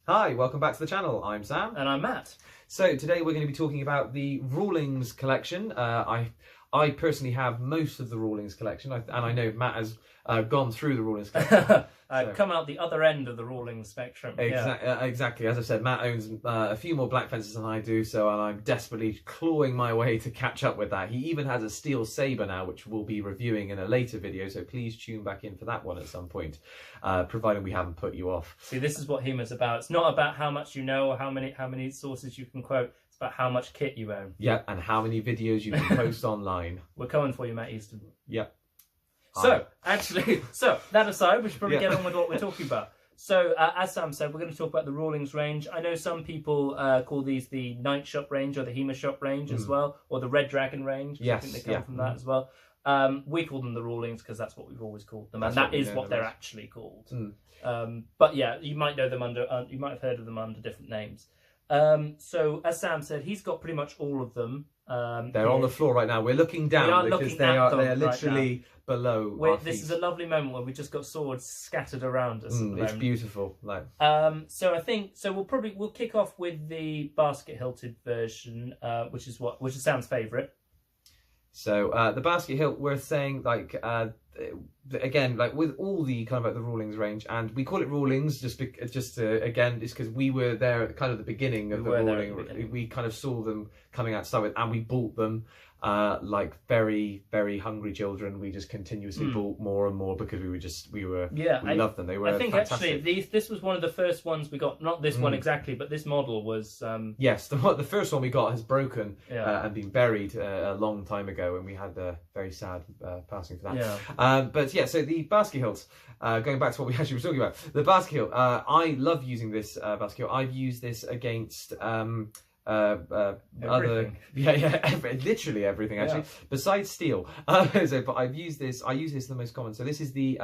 Hi, welcome back to the channel. I'm Sam. And I'm Matt. So today we're going to be talking about the Rawlings collection. I personally have most of the Rawlings collection, and I know Matt has gone through the Rawlings collection. Come out the other end of the Rawling spectrum. Exactly. As I said, Matt owns a few more Black Fences than I do, so I'm desperately clawing my way to catch up with that. He even has a steel saber now, which we'll be reviewing in a later video, so please tune back in for that one at some point, providing we haven't put you off. See, this is what HEMA's about. It's not about how much you know or how many sources you can quote. It's about how much kit you own. Yeah, and how many videos you can post online. We're coming for you, Matt Easton. Yep. So that aside, we should probably get on with what we're talking about. So, as Sam said, we're going to talk about the Rawlings range. I know some people call these the Night Shop range or the HEMA Shop range as well, or the Red Dragon range. Yes, I think they come from that as well. We call them the Rawlings because that's what we've always called them, and that is what they're actually called. But yeah, you might know them under, you might have heard of them under different names. So, as Sam said, he's got pretty much all of them. They're on the floor right now. We're looking down because they are literally below our feet. This is a lovely moment where we just got swords scattered around us. It's beautiful. Like. So I think we'll kick off with the basket hilted version, which is Sam's favourite. So the basket hilt, worth saying, like again, like with all the kind of like the Rawlings range, and we call it Rawlings just because we were there at kind of the beginning of the Rawling. We kind of saw them coming out to start with, and we bought them like very, very hungry children. We just continuously bought more and more because we loved them. They were fantastic. Actually this was one of the first ones we got. Not this one exactly, but this model was. Yes, the first one we got has broken and been buried a long time ago, and we had a very sad passing for that. Yeah. But yeah, so the basket hilt, going back to what we actually were talking about, the basket hilt, I love using this basket hilt. I've used this against literally everything actually, besides steel. But I use this the most common. So this is the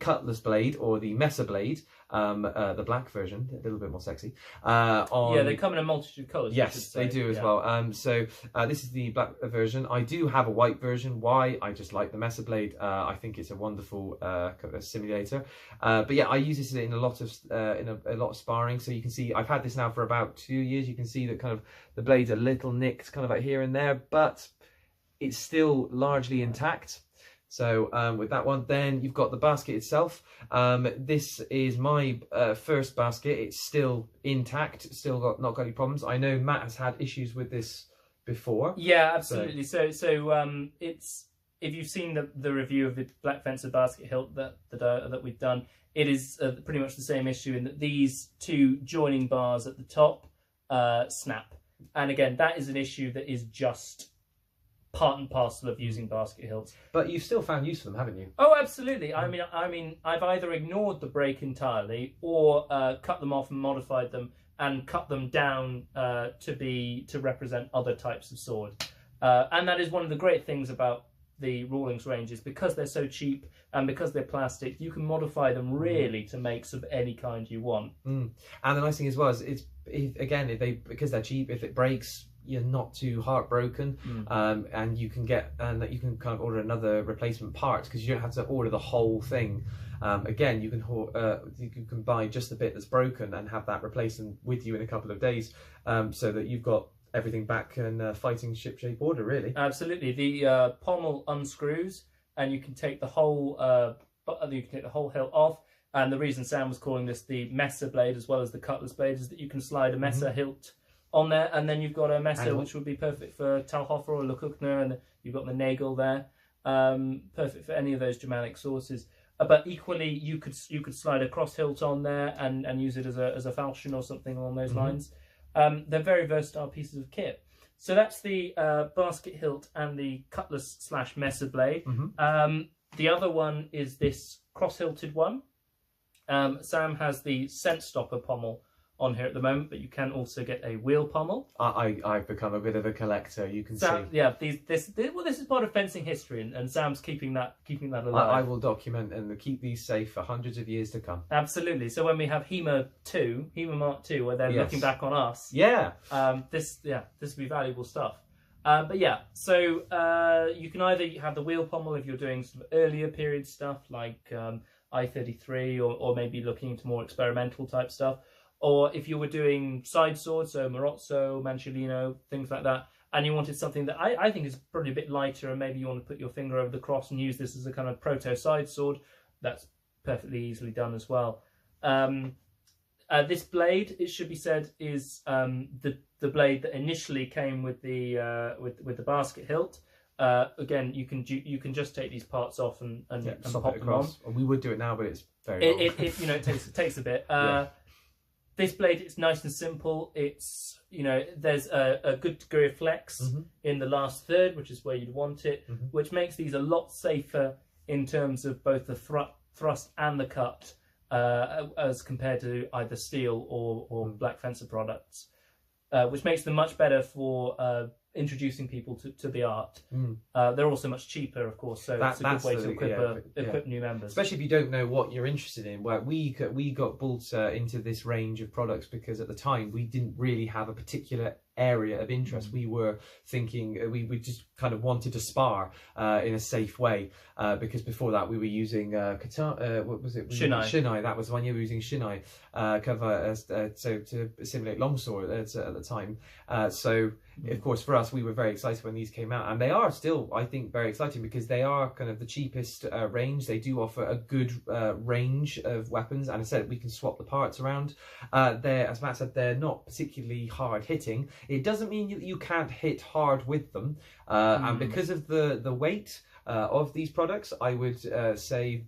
cutlass blade or the messer blade, the black version, a little bit more sexy. They come in a multitude of colours. Yes, they do as well. So this is the black version. I do have a white version. Why? I just like the messer blade. I think it's a wonderful simulator. But yeah, I use this in a lot of sparring. So you can see I've had this now for about 2 years. You can see that kind of the blade's a little nicked, kind of like here and there, but it's still largely intact. So with that one, then you've got the basket itself. This is my first basket. It's still intact, not got any problems. I know Matt has had issues with this before. Yeah, absolutely. So it's, if you've seen the review of the Black Fencer basket hilt that we've done, it is pretty much the same issue in that these two joining bars at the top snap. And again, that is an issue that is just part and parcel of using basket hilts. But you've still found use for them, haven't you? Oh, absolutely. I mean, I've either ignored the break entirely or cut them off and modified them and cut them down to represent other types of sword. And that is one of the great things about the Rawlings range, is because they're so cheap and because they're plastic, you can modify them really to make of any kind you want. And the nice thing as well is because they're cheap, if it breaks, you're not too heartbroken, and you can kind of order another replacement part because you don't have to order the whole thing. Again, you can buy just the bit that's broken and have that replaced with you in a couple of days, so that you've got everything back in fighting shipshape order, really. Absolutely. The pommel unscrews, and you can take the whole hilt off. And the reason Sam was calling this the messer blade as well as the cutlass blade is that you can slide a messer hilt on there, and then you've got a messer which would be perfect for Talhofer or Lekukner, and you've got the Nagel there, perfect for any of those Germanic sources. But equally, you could slide a cross hilt on there and use it as a falchion or something along those lines. They're very versatile pieces of kit. So that's the basket hilt and the cutlass / messer blade. The other one is this cross hilted one. Sam has the scent stopper pommel on here at the moment, but you can also get a wheel pommel. I've become a bit of a collector, you can see. Yeah, this is part of fencing history, and Sam's keeping that alive. I will document and keep these safe for hundreds of years to come. Absolutely. So when we have HEMA Mark 2, where they're looking back on us, this will be valuable stuff. But yeah, so you can either have the wheel pommel if you're doing sort of earlier period stuff like I-33 or maybe looking into more experimental type stuff. Or if you were doing side swords, so Marozzo, Manciolino, things like that, and you wanted something that I think is probably a bit lighter, and maybe you want to put your finger over the cross and use this as a kind of proto side sword, that's perfectly easily done as well. This blade, it should be said, is the blade that initially came with the basket hilt. Again, you can just take these parts off and pop them on. We would do it now, but it's very long. It takes a bit. Yeah. This blade, it's nice and simple. It's, there's a good degree of flex in the last third, which is where you'd want it, which makes these a lot safer in terms of both the thrust and the cut, as compared to either steel or Black Fencer products, which makes them much better for introducing people to the art. They're also much cheaper, of course, so it's a good way to equip new members. Especially if you don't know what you're interested in. Well, we got brought into this range of products because at the time we didn't really have a particular area of interest. We were thinking we just kind of wanted to spar in a safe way, because before that we were using what was it? Shinai. That was the one. You were using Shinai cover so to simulate longsword at the time. So of course for us we were very excited when these came out, and they are still, I think, very exciting because they are kind of the cheapest range. They do offer a good range of weapons, and I said we can swap the parts around. They're, as Matt said, they're not particularly hard hitting. It doesn't mean you can't hit hard with them, and because of the weight of these products, I would say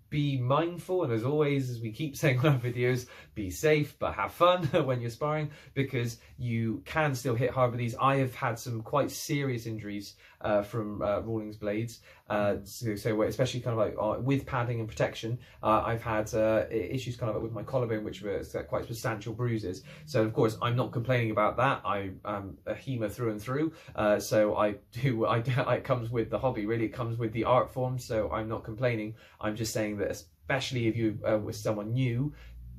be mindful, and as always, as we keep saying on our videos, be safe but have fun when you're sparring, because you can still hit hard with these. I have had some quite serious injuries from Rawling's blades, so especially kind of like with padding and protection. I've had issues kind of with my collarbone, which were quite substantial bruises. So of course I'm not complaining about that. I am a HEMA through and through, so it comes with the hobby, really. It comes with the art form, so I'm not complaining. I'm just saying that especially if you with someone new,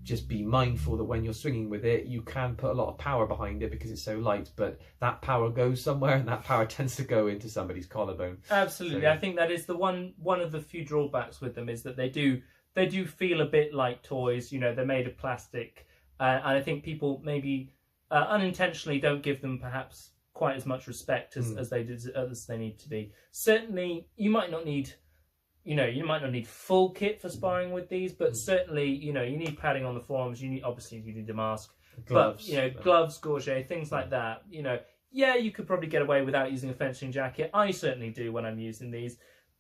just be mindful that when you're swinging with it, you can put a lot of power behind it because it's so light, but that power goes somewhere, and that power tends to go into somebody's collarbone. Absolutely. So, I think that is the one of the few drawbacks with them, is that they do feel a bit like toys. They're made of plastic, and I think people maybe unintentionally don't give them perhaps quite as much respect as they need to be. Certainly, you might not need full kit for sparring with these, but certainly, you need padding on the forearms. You need a mask, gloves, gloves, gorget, things like that. You could probably get away without using a fencing jacket. I certainly do when I'm using these.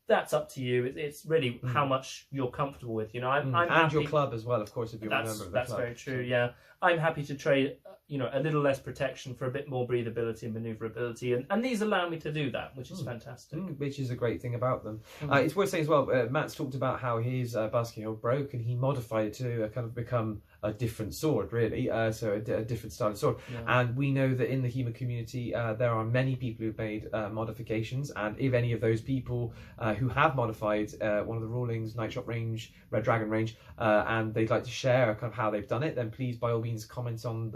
That's up to you. It's really how much you're comfortable with. I'm and happy. Your club as well, of course, if you're a member of the club. That's very true. Yeah, I'm happy to trade a little less protection for a bit more breathability and maneuverability, and these allow me to do that, which is fantastic. Which is a great thing about them. It's worth saying as well, Matt's talked about how his basket hilt broke, and he modified it to kind of become a different sword, really, so a different style of sword. And we know that in the HEMA community there are many people who've made modifications, and if any of those people who have modified one of the Rawlings Nightshot range, Red Dragon range, and they'd like to share kind of how they've done it, then please by all means comment on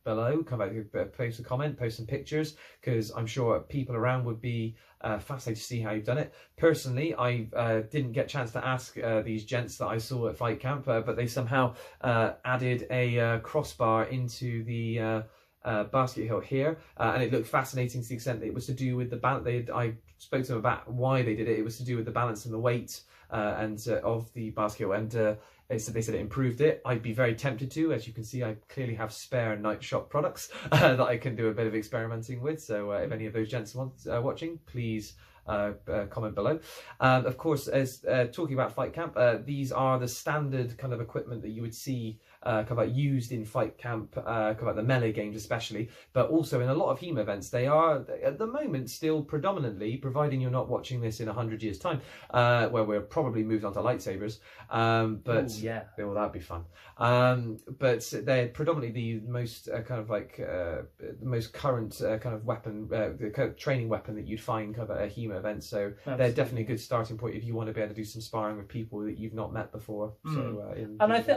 below, post a comment, post some pictures, because I'm sure people around would be fascinated to see how you've done it. Personally, I didn't get a chance to ask these gents that I saw at Fight Camp, but they somehow added a crossbar into the basket hilt here, and it looked fascinating to the extent that it was to do with the balance. I spoke to them about why they did it. It was to do with the balance and the weight of the basket hilt, and they said it improved it. I'd be very tempted to. As you can see, I clearly have spare Nightshot products that I can do a bit of experimenting with. So if any of those gents want watching, please comment below. Of course, as talking about Fight Camp, these are the standard kind of equipment that you would see kind of like used in Fight Camp, kind of like the melee games especially, but also in a lot of HEMA events. They are at the moment still predominantly, providing you're not watching this in 100 years time, where we're probably moved on to lightsabers, but well, that'd be fun. But they're predominantly the most kind of like the most current kind of weapon, the kind of training weapon that you'd find kind of at a HEMA event. So Absolutely. They're definitely a good starting point if you want to be able to do some sparring with people that you've not met before. So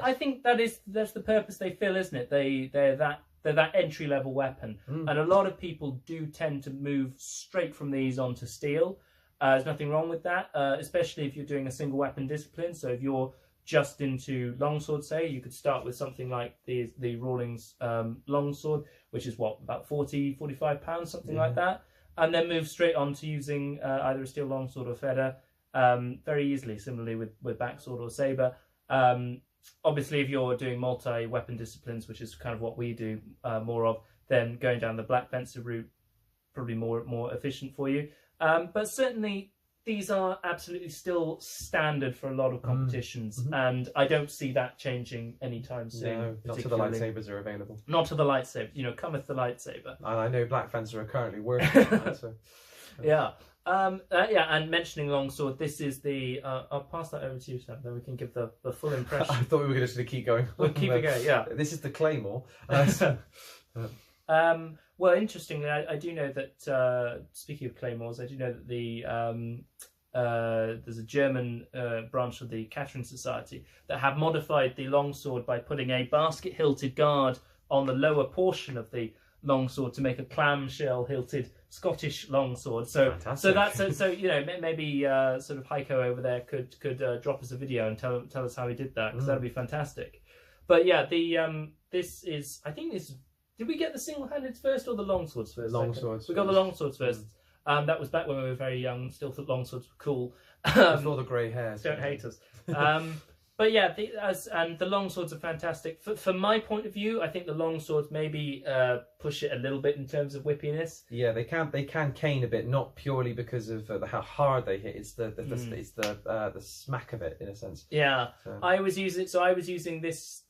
I think that's the purpose they fill, isn't it? They're that entry level weapon, and a lot of people do tend to move straight from these onto steel. There's nothing wrong with that, especially if you're doing a single weapon discipline. So if you're just into longsword, say, you could start with something like the Rawling's longsword, which is what, about £40-45, something like that, and then move straight on to using either a steel longsword or feather very easily, similarly with backsword or saber. Obviously, if you're doing multi-weapon disciplines, which is kind of what we do more of, then going down the black fencer route probably more efficient for you. But certainly, these are absolutely still standard for a lot of competitions, and I don't see that changing anytime soon. No, not till the lightsabers are available. Not to the lightsaber, cometh the lightsaber. And I know Black Fencer are currently working on that, so. Yeah. And mentioning longsword, this is the. I'll pass that over to you, Sam. Then we can give the full impression. I thought we were just going to keep going. We'll keep it going. Yeah. This is the Claymore. Well, interestingly, I do know that, speaking of claymores, I do know that there's a German branch of the Catherine Society that have modified the longsword by putting a basket-hilted guard on the lower portion of the longsword to make a clamshell-hilted Scottish longsword. So that's maybe sort of Heiko over there could drop us a video and tell us how he did that, because that'd be fantastic. But yeah, this is, I think this. Did we get the single-handeds first or the longswords first? Longswords. We got the longswords first. That was back when we were very young. Still thought longswords were cool. Before the grey hairs. Don't hate us. But yeah, the longswords are fantastic. From my point of view, I think the longswords maybe push it a little bit in terms of whippiness. Yeah, they can cane a bit, not purely because of how hard they hit. It's the smack of it, in a sense. Yeah, so. I was using this.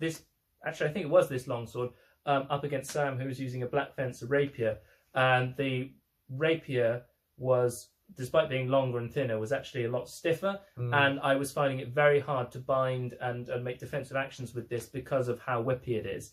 Actually, I think it was this longsword. Up against Sam, who was using a black fencer rapier, and the rapier was, despite being longer and thinner, was actually a lot stiffer, and I was finding it very hard to bind and make defensive actions with this because of how whippy it is.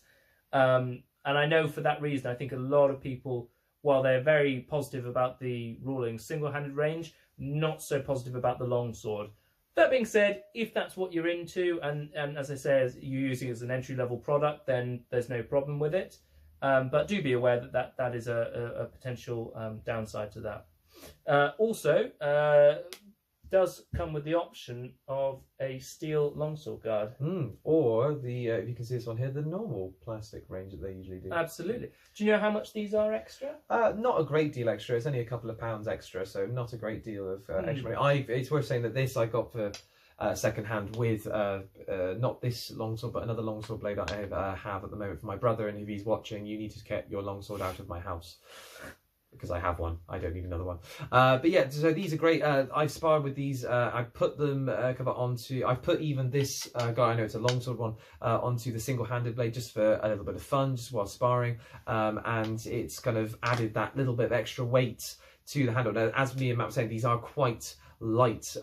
And I know for that reason, I think a lot of people, while they're very positive about the Rawling single-handed range, not so positive about the longsword. That being said, if that's what you're into, and as I say, as you're using it as an entry-level product, then there's no problem with it. But do be aware that is a potential downside to that. Also, does come with the option of a steel longsword guard. Or the, if you can see this one here, the normal plastic range that they usually do. Absolutely. Do you know how much these are extra? Not a great deal extra. It's only a couple of pounds extra, so not a great deal of extra money. It's worth saying that this I got for second hand with not this longsword, but another longsword blade I have at the moment for my brother. And if he's watching, you need to get your longsword out of my house. Because I have one, I don't need another one. But yeah, so these are great. I've sparred with these. I put them onto. I've put even this guy. I know it's a longsword one onto the single-handed blade just for a little bit of fun, just while sparring. And it's kind of added that little bit of extra weight to the handle. Now, as me and Matt were saying, these are quite light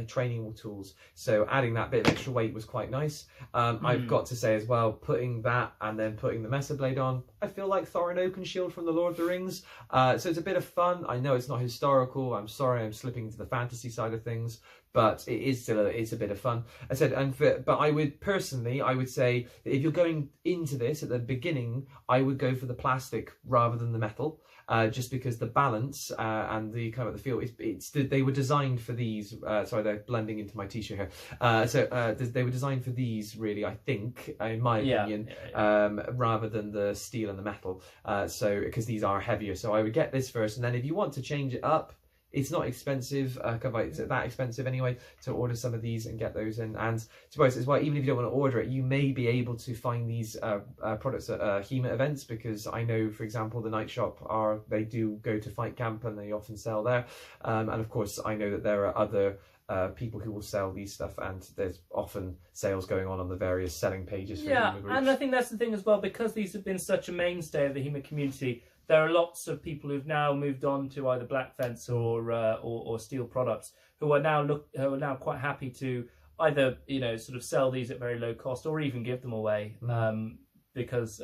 training tools, so adding that bit of extra weight was quite nice. I've got to say as well, putting that and then putting the Mesa blade on, I feel like Thorin Oakenshield from the Lord of the Rings. So it's a bit of fun. I know it's not historical. I'm sorry, I'm slipping into the fantasy side of things, but it is still it's a bit of fun. I said, but I would personally, I would say that if you're going into this at the beginning, I would go for the plastic rather than the metal. Just because the balance and the kind of the feel, they were designed for these. Sorry, they're blending into my t-shirt here. They were designed for these, really, I think, in my opinion, rather than the steel and the metal. So because these are heavier, so I would get this first, and then if you want to change it up, it's not expensive, it's that expensive anyway, to order some of these and get those in. And to be honest as well, even if you don't want to order it, you may be able to find these products at HEMA events, because I know, for example, the Night Shop they do go to Fight Camp and they often sell there. And of course, I know that there are other people who will sell these stuff, and there's often sales going on the various selling pages for HEMA groups. And I think that's the thing as well, because these have been such a mainstay of the HEMA community. There are lots of people who've now moved on to either black fence or steel products who are now quite happy to either sort of sell these at very low cost or even give them away, because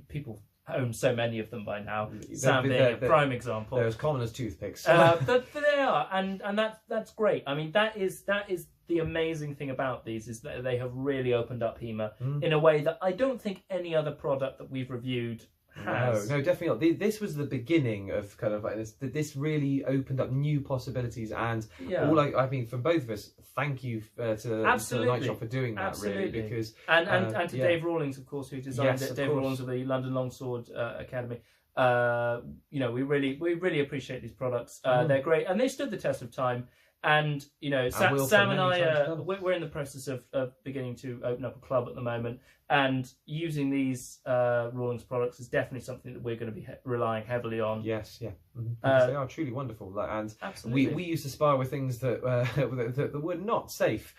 people own so many of them by now. Sam being a prime example. They're as common as toothpicks. But they are, and that's great. I mean, that is the amazing thing about these, is that they have really opened up HEMA in a way that I don't think any other product that we've reviewed has. No, definitely not. This was the beginning of kind of like this really opened up new possibilities, and I mean, from both of us, thank you to the Night Shop for doing that. Absolutely. Really, because and to Dave Rawlings, of course, who designed it. Dave Rawlings of the London Longsword Academy. You know, we really appreciate these products. They're great, and they stood the test of time. And you know, Sam and I, we're in the process of beginning to open up a club at the moment, and using these Rawlings products is definitely something that we're going to be relying heavily on. Yes, yeah, because they are truly wonderful. And we used to spar with things that that were not safe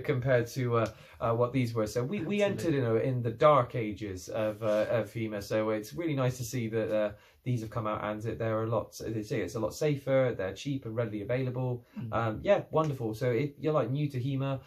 compared to what these were. So we entered in the dark ages of HEMA. So it's really nice to see that. These have come out, and they're a lot. They say it's a lot safer. They're cheap and readily available. Yeah, wonderful. So if you're like new to HEMA,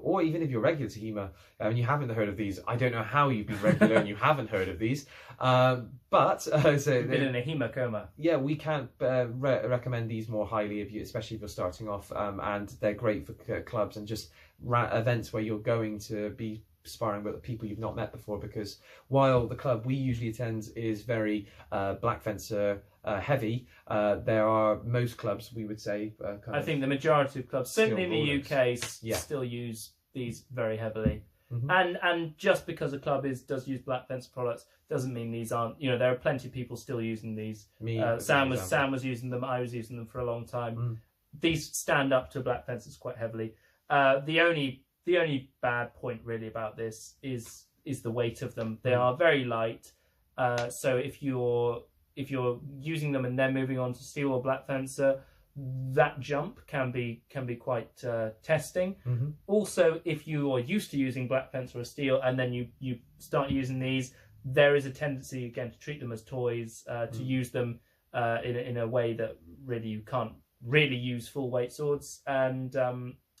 or even if you're regular to HEMA and you haven't heard of these, I don't know how you've been regular and you haven't heard of these. But so you've been in a HEMA coma. Yeah, we can't recommend these more highly especially if you're starting off. And they're great for clubs and just events where you're going to be sparring with people you've not met before, because while the club we usually attend is very black fencer heavy, there are most clubs, we would say, I think the majority of clubs, certainly in the UK, still use these very heavily. And just because a club does use black fence products doesn't mean these aren't. You know, there are plenty of people still using these. Sam was using them. I was using them for a long time. These stand up to black fences quite heavily. The only bad point really about this is the weight of them. They are very light. So if you're using them and then moving on to steel or black fencer, that jump can be quite testing. Also, if you are used to using black fencer or steel and then you start using these, there is a tendency again to treat them as toys, to use them in a way that really you can't really use full weight swords, and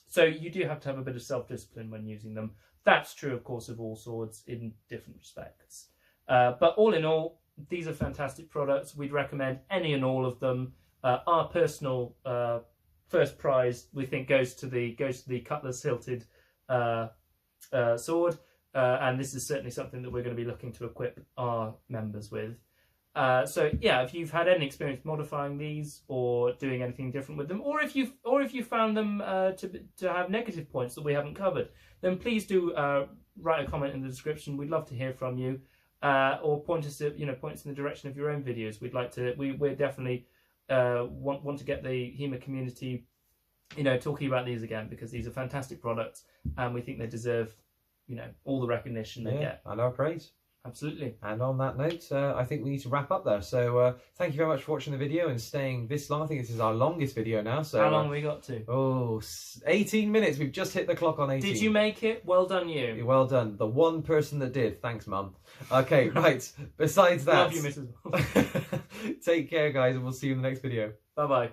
so you do have to have a bit of self-discipline when using them. That's true, of course, of all swords in different respects. But all in all, these are fantastic products. We'd recommend any and all of them. Our personal first prize, we think, goes to the cutlass hilted sword, and this is certainly something that we're going to be looking to equip our members with. So yeah, if you've had any experience modifying these or doing anything different with them, or if you found them to have negative points that we haven't covered, then please do write a comment in the description. We'd love to hear from you, or point us in the direction of your own videos. We'd like to. We're definitely want to get the HEMA community, talking about these again, because these are fantastic products, and we think they deserve, all the recognition they get and our praise. Absolutely. And on that note, I think we need to wrap up there. So thank you very much for watching the video and staying this long. I think this is our longest video now. So how long have we got to? 18 minutes. We've just hit the clock on 18. Did you make it? Well done, you. Well done. The one person that did. Thanks, Mum. Okay, right. Besides that... Love you, Mrs. Take care, guys, and we'll see you in the next video. Bye-bye.